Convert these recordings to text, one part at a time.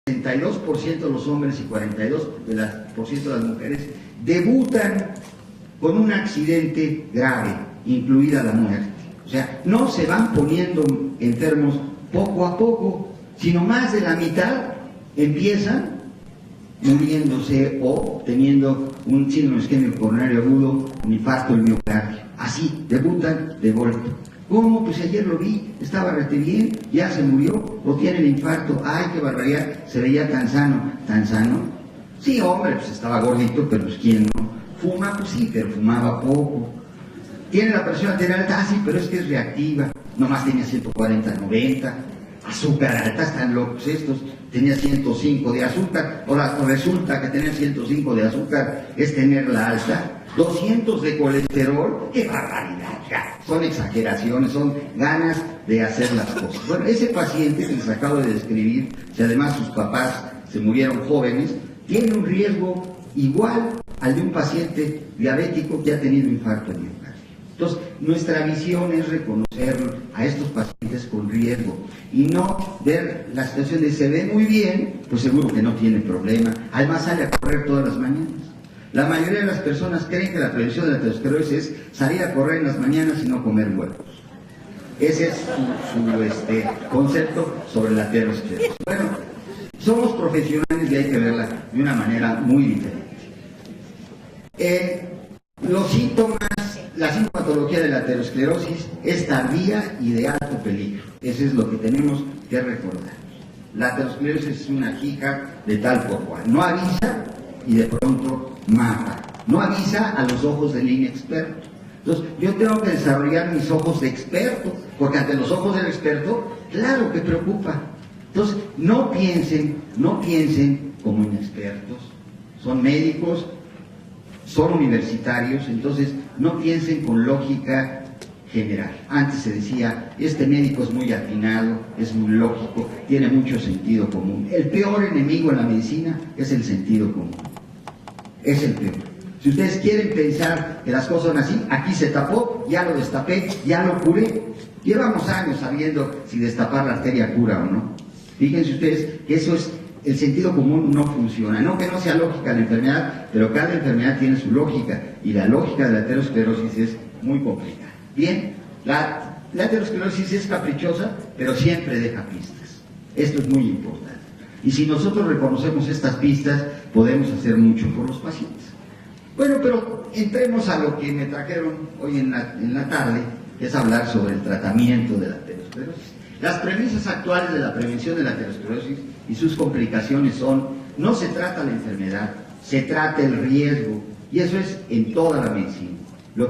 62% de los hombres y 42% de las mujeres debutan con un accidente grave, incluida la muerte. O sea, no se van poniendo enfermos poco a poco, sino más de la mitad empiezan muriéndose o teniendo un síndrome isquémico coronario agudo, un infarto del miocardio. Así, debutan de golpe. ¿Cómo? Pues ayer lo vi, estaba rete bien, ya se murió, o tiene el infarto, ¡ay, qué barbaridad! Se veía tan sano, ¿tan sano? Sí, hombre, pues estaba gordito, pero pues ¿quién no? ¿Fuma? Pues sí, pero fumaba poco. Tiene la presión arterial alta, sí, pero es que es reactiva, nomás tenía 140, 90, azúcar alta, están locos estos, tenía 105 de azúcar, ahora resulta que tener 105 de azúcar es tenerla alta, 200 de colesterol, ¡qué barbaridad! Ya, son exageraciones, son ganas de hacer las cosas. Bueno, ese paciente que les acabo de describir, si además sus papás se murieron jóvenes, tiene un riesgo igual al de un paciente diabético que ha tenido infarto de miocardio. Entonces, nuestra visión es reconocer a estos pacientes con riesgo y no ver la situación de se ve muy bien, pues seguro que no tiene problema. Además sale a correr todas las mañanas. La mayoría de las personas creen que la prevención de la aterosclerosis es salir a correr en las mañanas y no comer huevos. Ese es su concepto sobre la aterosclerosis. Bueno, somos profesionales y hay que verla de una manera muy diferente. Los síntomas, la sintomatología de la aterosclerosis es tardía y de alto peligro. Eso es lo que tenemos que recordar. La aterosclerosis es una hija de tal por cual. No avisa y de pronto mata. No avisa a los ojos del inexperto. Entonces, yo tengo que desarrollar mis ojos de experto, porque ante los ojos del experto, claro que preocupa. Entonces, no piensen como inexpertos. Son médicos, son universitarios, entonces no piensen con lógica general. Antes se decía, este médico es muy afinado, es muy lógico, tiene mucho sentido común. El peor enemigo en la medicina es el sentido común. Es el peor. Si ustedes quieren pensar que las cosas son así, aquí se tapó, ya lo destapé, ya lo curé. Llevamos años sabiendo si destapar la arteria cura o no. Fíjense ustedes que eso es, el sentido común no funciona. No que no sea lógica la enfermedad, pero cada enfermedad tiene su lógica y la lógica de la aterosclerosis es muy complicada. Bien, la aterosclerosis es caprichosa, pero siempre deja pistas. Esto es muy importante. Y si nosotros reconocemos estas pistas, podemos hacer mucho por los pacientes. Bueno, pero entremos a lo que me trajeron hoy en la tarde, que es hablar sobre el tratamiento de la aterosclerosis. Las premisas actuales de la prevención de la aterosclerosis y sus complicaciones son, no se trata la enfermedad, se trata el riesgo, y eso es en toda la medicina. Lo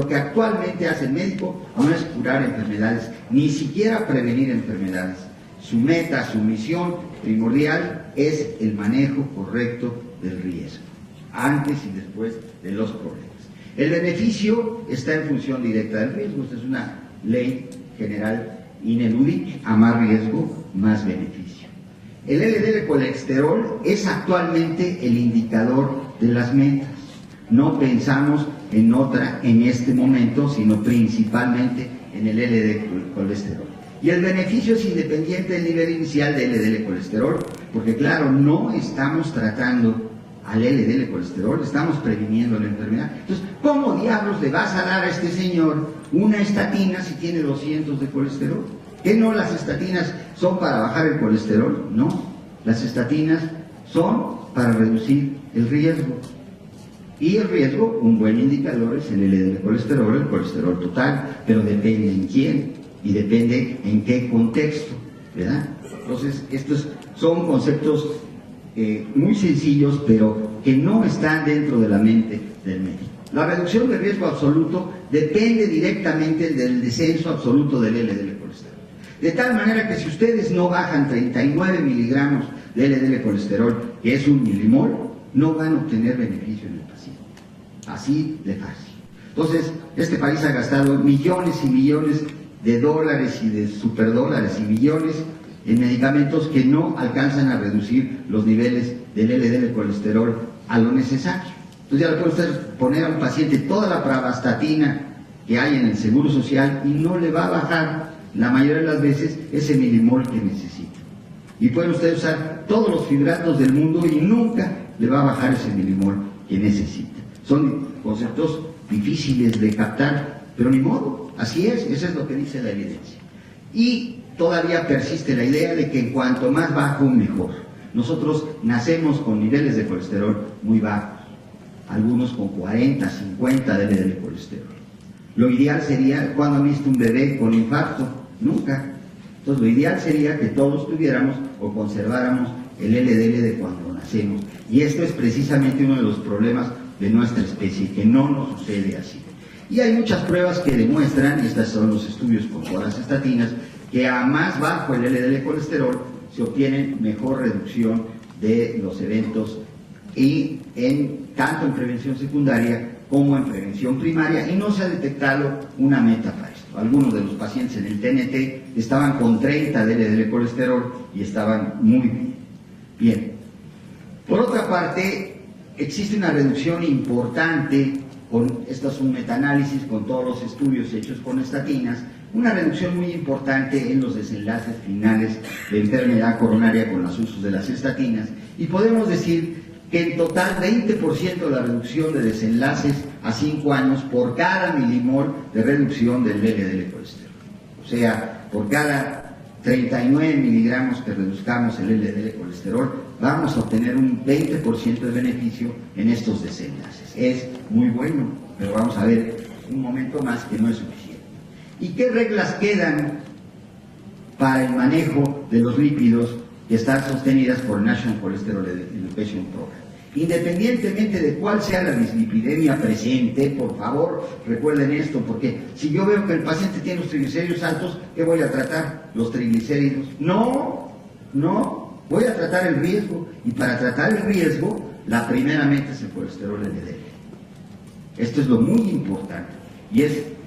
que actualmente hace el médico no es curar enfermedades, ni siquiera prevenir enfermedades. Su meta, su misión primordial es el manejo correcto del riesgo, antes y después de los problemas. El beneficio está en función directa del riesgo. Esta es una ley general ineludible: a más riesgo, más beneficio. El LDL colesterol es actualmente el indicador de las metas. No pensamos en otra en este momento, sino principalmente en el LDL colesterol. Y el beneficio es independiente del nivel inicial de LDL colesterol, porque claro, no estamos tratando al LDL colesterol, estamos previniendo la enfermedad. Entonces, ¿cómo diablos le vas a dar a este señor una estatina si tiene 200 de colesterol? ¿Que no las estatinas son para bajar el colesterol? No, las estatinas son para reducir el riesgo. Y el riesgo, un buen indicador, es el LDL colesterol, el colesterol total, pero depende en quién y depende en qué contexto, ¿verdad? Entonces, estos son conceptos muy sencillos, pero que no están dentro de la mente del médico. La reducción del riesgo absoluto depende directamente del descenso absoluto del LDL colesterol. De tal manera que si ustedes no bajan 39 miligramos de LDL colesterol, que es un milimol, no van a obtener beneficio en el paciente. Así de fácil. Entonces, este país ha gastado millones y millones de dólares y de superdólares y millones en medicamentos que no alcanzan a reducir los niveles del LDL colesterol a lo necesario. Entonces ya le puede usted poner a un paciente toda la pravastatina que hay en el Seguro Social y no le va a bajar la mayoría de las veces ese milimol que necesita. Y pueden ustedes usar todos los fibratos del mundo y nunca le va a bajar ese milimol que necesita. Son conceptos difíciles de captar, pero ni modo, así es, eso es lo que dice la evidencia. Y todavía persiste la idea de que en cuanto más bajo, mejor. Nosotros nacemos con niveles de colesterol muy bajos, algunos con 40, 50 de LDL colesterol. Lo ideal sería, ¿cuándo han visto un bebé con infarto? Nunca. Entonces lo ideal sería que todos tuviéramos o conserváramos el LDL de cuando nacemos. Y esto es precisamente uno de los problemas de nuestra especie, que no nos sucede así. Y hay muchas pruebas que demuestran, y estos son los estudios con todas las estatinas, que a más bajo el LDL colesterol se obtiene mejor reducción de los eventos y tanto en prevención secundaria como en prevención primaria, y no se ha detectado una meta para esto. Algunos de los pacientes en el TNT estaban con 30 de LDL colesterol y estaban muy bien. Por otra parte, existe una reducción importante, esto es un metaanálisis con todos los estudios hechos con estatinas, una reducción muy importante en los desenlaces finales de enfermedad coronaria con los usos de las estatinas, y podemos decir que en total 20% de la reducción de desenlaces a 5 años por cada milimol de reducción del LDL colesterol. O sea, por cada 39 miligramos que reduzcamos el LDL colesterol, vamos a obtener un 20% de beneficio en estos desenlaces. Es muy bueno, pero vamos a ver un momento más que no es suficiente. ¿Y qué reglas quedan para el manejo de los lípidos que están sostenidas por el National Cholesterol Education Program? Independientemente de cuál sea la dislipidemia presente, por favor, recuerden esto, porque si yo veo que el paciente tiene los triglicéridos altos, ¿qué voy a tratar? ¿Los triglicéridos? No, voy a tratar el riesgo, y para tratar el riesgo, la primera meta es el colesterol LDL. Esto es lo muy importante, y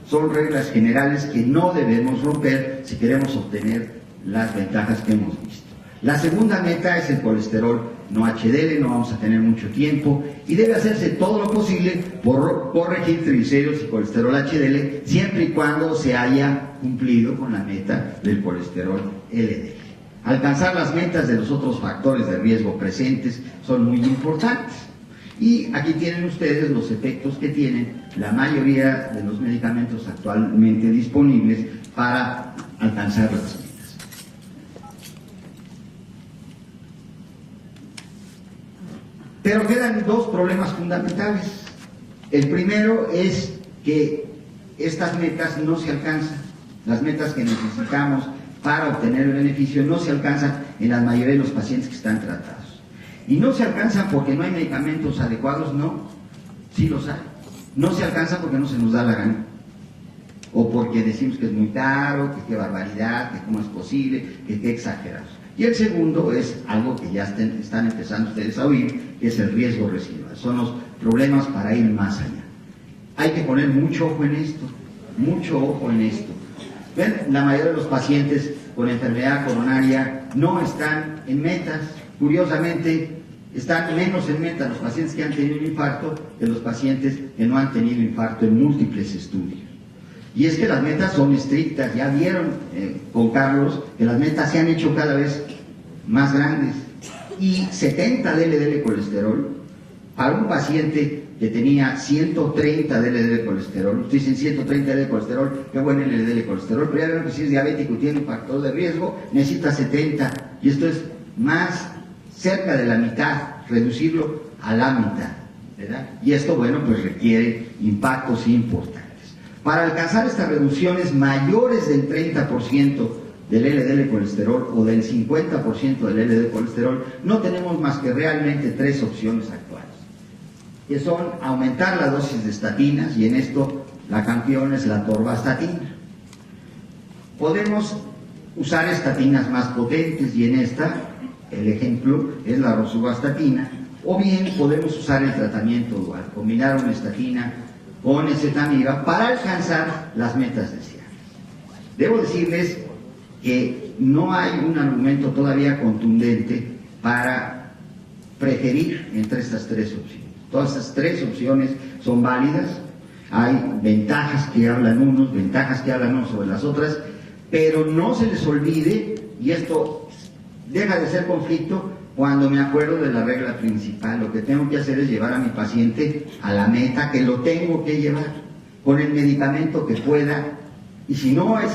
son reglas generales que no debemos romper si queremos obtener las ventajas que hemos visto. La segunda meta es el colesterol no HDL, no vamos a tener mucho tiempo, y debe hacerse todo lo posible por corregir triglicéridos y colesterol HDL, siempre y cuando se haya cumplido con la meta del colesterol LDL. Alcanzar las metas de los otros factores de riesgo presentes son muy importantes. Y aquí tienen ustedes los efectos que tienen la mayoría de los medicamentos actualmente disponibles para alcanzar las metas. Pero quedan dos problemas fundamentales. El primero es que estas metas no se alcanzan. Las metas que necesitamos para obtener el beneficio no se alcanzan en la mayoría de los pacientes que están tratados. Y no se alcanzan porque no hay medicamentos adecuados, no, sí los hay. No se alcanza porque no se nos da la gana. O porque decimos que es muy caro, que qué barbaridad, que cómo es posible, que qué exagerados. Y el segundo es algo que ya están empezando ustedes a oír, que es el riesgo residual. Son los problemas para ir más allá. Hay que poner mucho ojo en esto, mucho ojo en esto. ¿Ven? La mayoría de los pacientes con enfermedad coronaria no están en metas. Curiosamente, están menos en meta los pacientes que han tenido un infarto que los pacientes que no han tenido infarto en múltiples estudios. Y es que las metas son estrictas, ya vieron con Carlos que las metas se han hecho cada vez más grandes. Y 70 de LDL colesterol, para un paciente que tenía 130 de LDL colesterol, ustedes dicen 130 de LDL colesterol, qué bueno el LDL colesterol, pero ya vieron que si es diabético y tiene un factor de riesgo, necesita 70, y esto es más cerca de la mitad, reducirlo a la mitad, ¿verdad? Y esto, bueno, pues requiere impactos importantes. Para alcanzar estas reducciones mayores del 30% del LDL colesterol o del 50% del LDL colesterol, no tenemos más que realmente tres opciones actuales, que son aumentar la dosis de estatinas, y en esto la campeona es la atorvastatina. Podemos usar estatinas más potentes, y en esta, el ejemplo es la rosuvastatina, o bien podemos usar el tratamiento dual, combinar una estatina con ezetamiba para alcanzar las metas deseadas. Debo decirles que no hay un argumento todavía contundente para preferir entre estas tres opciones. Todas estas tres opciones son válidas, hay ventajas que hablan unos, ventajas que hablan otros sobre las otras, pero no se les olvide, y esto deja de ser conflicto, Cuando me acuerdo de la regla principal, lo que tengo que hacer es llevar a mi paciente a la meta que lo tengo que llevar, con el medicamento que pueda, y si no es